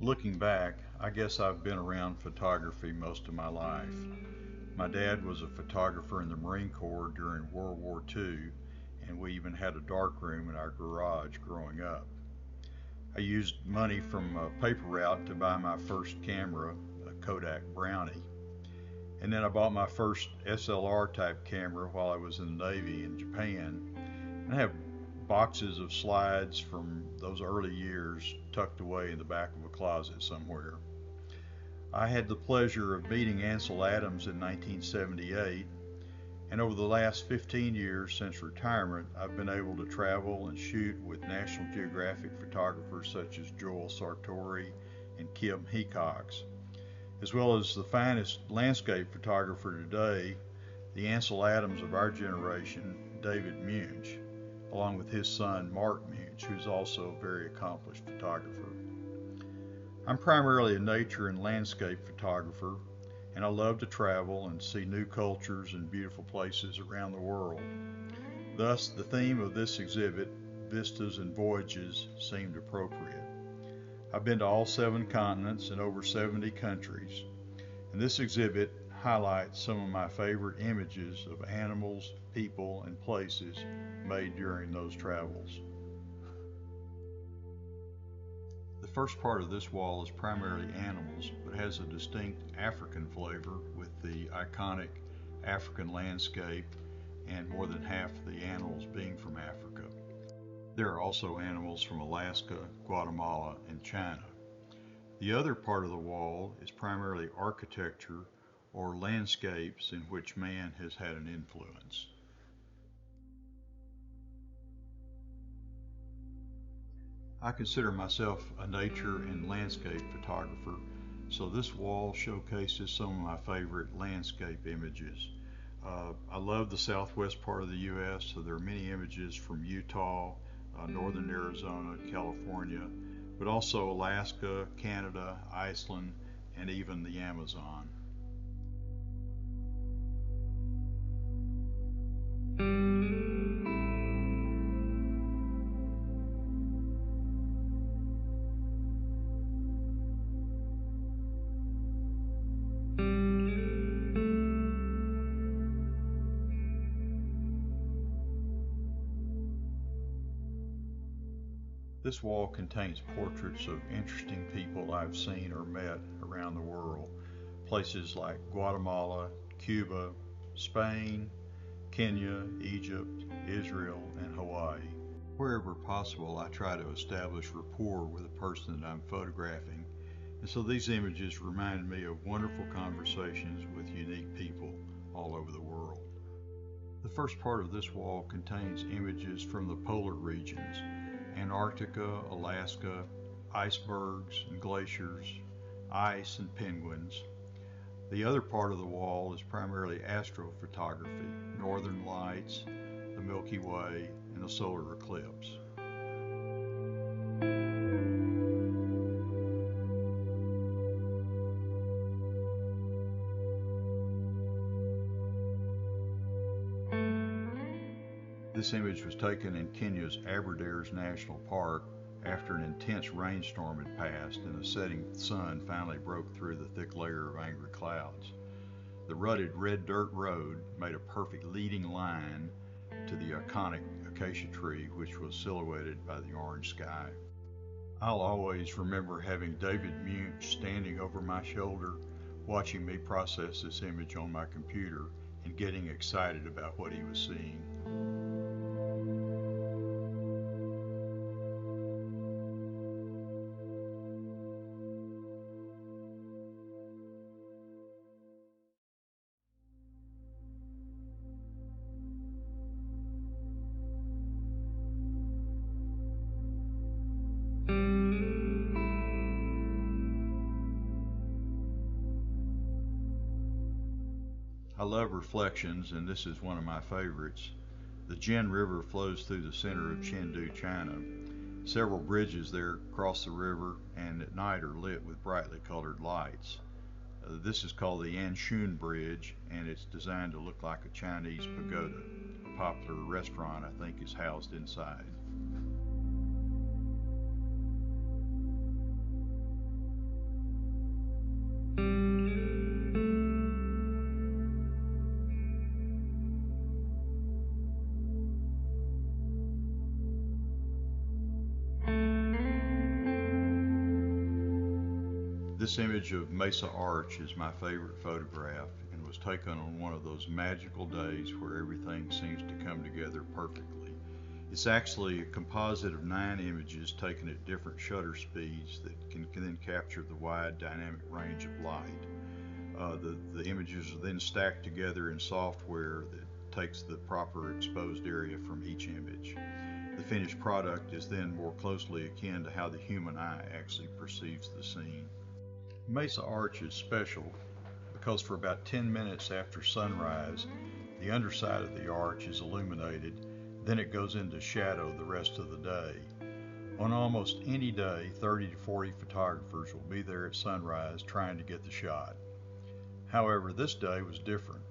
Looking back, I guess I've been around photography most of my life. My dad was a photographer in the Marine Corps during World War II, and we even had a darkroom in our garage growing up. I used money from a paper route to buy my first camera, a Kodak Brownie. And then I bought my first SLR type camera while I was in the Navy in Japan. And I have boxes of slides from those early years tucked away in the back of a closet somewhere. I had the pleasure of meeting Ansel Adams in 1978, and over the last 15 years since retirement, I've been able to travel and shoot with National Geographic photographers such as Joel Sartori and Kim Hecox, as well as the finest landscape photographer today, the Ansel Adams of our generation, David Munch, along with his son Mark Munch, who's also a very accomplished photographer. I'm primarily a nature and landscape photographer, and I love to travel and see new cultures and beautiful places around the world. Thus, the theme of this exhibit, Vistas and Voyages, seemed appropriate. I've been to all 7 continents and over 70 countries, and this exhibit highlights some of my favorite images of animals, people, and places made during those travels. The first part of this wall is primarily animals, but has a distinct African flavor with the iconic African landscape and more than half the animals being from Africa. There are also animals from Alaska, Guatemala, and China. The other part of the wall is primarily architecture or landscapes in which man has had an influence. I consider myself a nature and landscape photographer, so this wall showcases some of my favorite landscape images. I love the southwest part of the U.S., so there are many images from Utah, northern Arizona, California, but also Alaska, Canada, Iceland, and even the Amazon. This wall contains portraits of interesting people I've seen or met around the world. Places like Guatemala, Cuba, Spain, Kenya, Egypt, Israel, and Hawaii. Wherever possible, I try to establish rapport with the person that I'm photographing, and so these images remind me of wonderful conversations with unique people all over the world. The first part of this wall contains images from the polar regions, Antarctica, Alaska, icebergs and glaciers, ice and penguins. The other part of the wall is primarily astrophotography, northern lights, the Milky Way, and the solar eclipse. This image was taken in Kenya's Aberdares National Park after an intense rainstorm had passed and the setting sun finally broke through the thick layer of angry clouds. The rutted red dirt road made a perfect leading line to the iconic acacia tree, which was silhouetted by the orange sky. I'll always remember having David Munch standing over my shoulder, watching me process this image on my computer and getting excited about what he was seeing. I love reflections, and this is one of my favorites. The Jin River flows through the center of Chengdu, China. Several bridges there cross the river and at night are lit with brightly colored lights. This is called the Yanshun Bridge, and it's designed to look like a Chinese pagoda. A popular restaurant, I think, is housed inside. This image of Mesa Arch is my favorite photograph and was taken on one of those magical days where everything seems to come together perfectly. It's actually a composite of 9 images taken at different shutter speeds that can then capture the wide dynamic range of light. The images are then stacked together in software that takes the proper exposed area from each image. The finished product is then more closely akin to how the human eye actually perceives the scene. Mesa Arch is special because for about 10 minutes after sunrise, the underside of the arch is illuminated, then it goes into shadow the rest of the day. On almost any day, 30 to 40 photographers will be there at sunrise trying to get the shot. However, this day was different.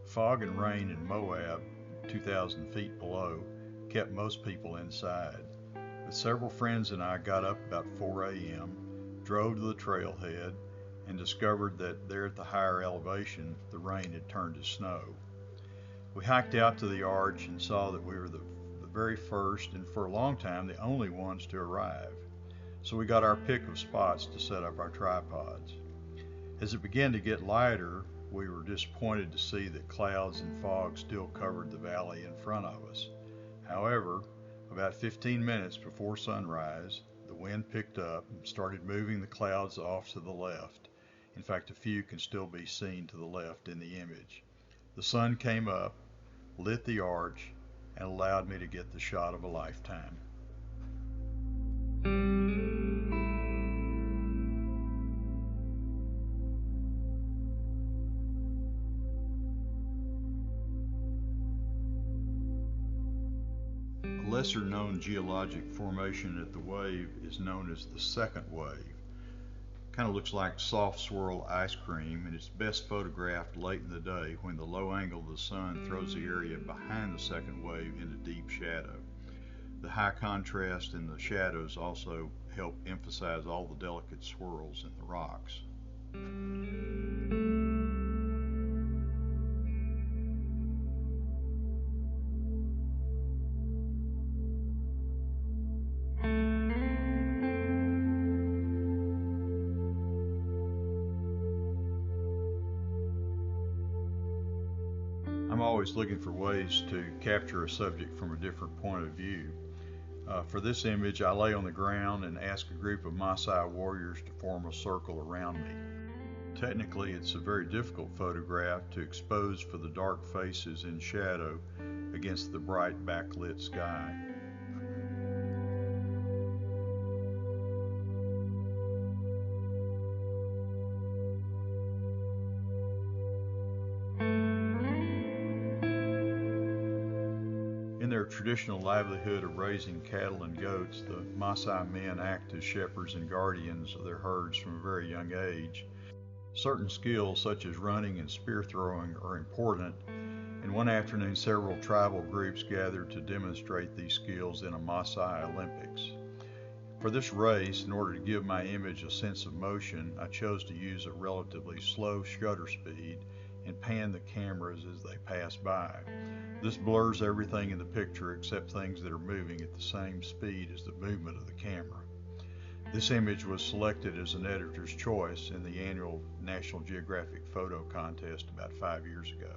Fog and rain in Moab, 2,000 feet below, kept most people inside. But several friends and I got up about 4 a.m., drove to the trailhead, and discovered that there at the higher elevation, the rain had turned to snow. We hiked out to the arch and saw that we were the very first and for a long time the only ones to arrive. So we got our pick of spots to set up our tripods. As it began to get lighter, we were disappointed to see that clouds and fog still covered the valley in front of us. However, about 15 minutes before sunrise, the wind picked up and started moving the clouds off to the left. In fact, a few can still be seen to the left in the image. The sun came up, lit the arch, and allowed me to get the shot of a lifetime. A lesser known geologic formation at the wave is known as the second wave. Kind of looks like soft swirl ice cream, and it's best photographed late in the day when the low angle of the sun throws the area behind the second wave into deep shadow. The high contrast in the shadows also help emphasize all the delicate swirls in the rocks. I'm always looking for ways to capture a subject from a different point of view. For this image, I lay on the ground and ask a group of Maasai warriors to form a circle around me. Technically, it's a very difficult photograph to expose for the dark faces in shadow against the bright backlit sky. In their traditional livelihood of raising cattle and goats, the Maasai men act as shepherds and guardians of their herds from a very young age. Certain skills such as running and spear throwing are important, and one afternoon several tribal groups gathered to demonstrate these skills in a Maasai Olympics. For this race, in order to give my image a sense of motion, I chose to use a relatively slow shutter speed and pan the cameras as they pass by. This blurs everything in the picture except things that are moving at the same speed as the movement of the camera. This image was selected as an editor's choice in the annual National Geographic Photo Contest about 5 years ago.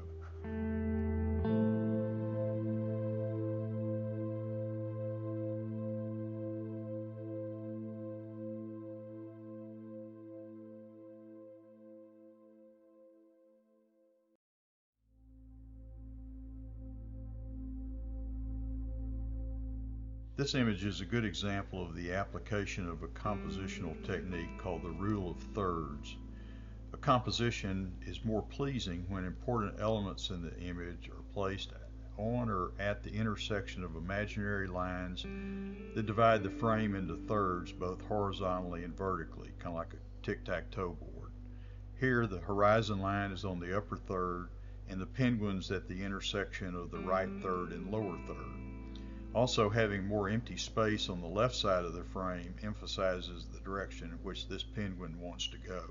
This image is a good example of the application of a compositional technique called the rule of thirds. A composition is more pleasing when important elements in the image are placed on or at the intersection of imaginary lines that divide the frame into thirds both horizontally and vertically, kind of like a tic-tac-toe board. Here the horizon line is on the upper third and the penguins at the intersection of the right third and lower third. Also, having more empty space on the left side of the frame emphasizes the direction in which this penguin wants to go.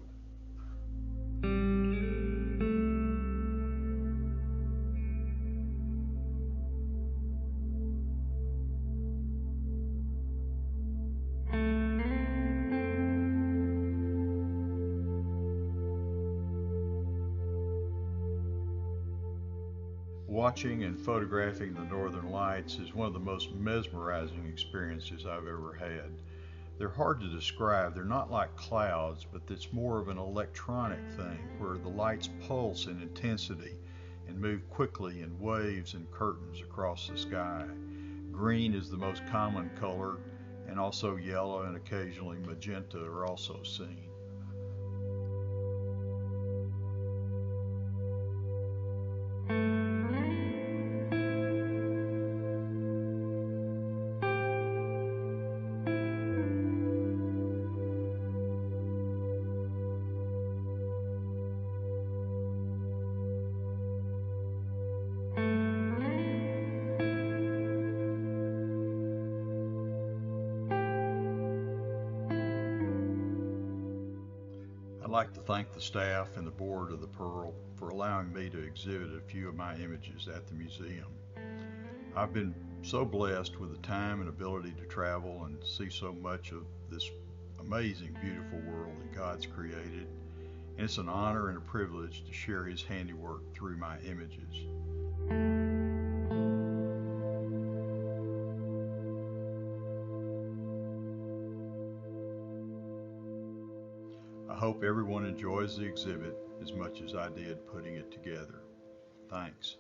Watching and photographing the northern lights is one of the most mesmerizing experiences I've ever had. They're hard to describe. They're not like clouds, but it's more of an electronic thing where the lights pulse in intensity and move quickly in waves and curtains across the sky. Green is the most common color, and also yellow and occasionally magenta are also seen. I'd like to thank the staff and the board of the Pearl for allowing me to exhibit a few of my images at the museum. I've been so blessed with the time and ability to travel and see so much of this amazing, beautiful world that God's created, and it's an honor and a privilege to share His handiwork through my images. I hope everyone enjoys the exhibit as much as I did putting it together. Thanks.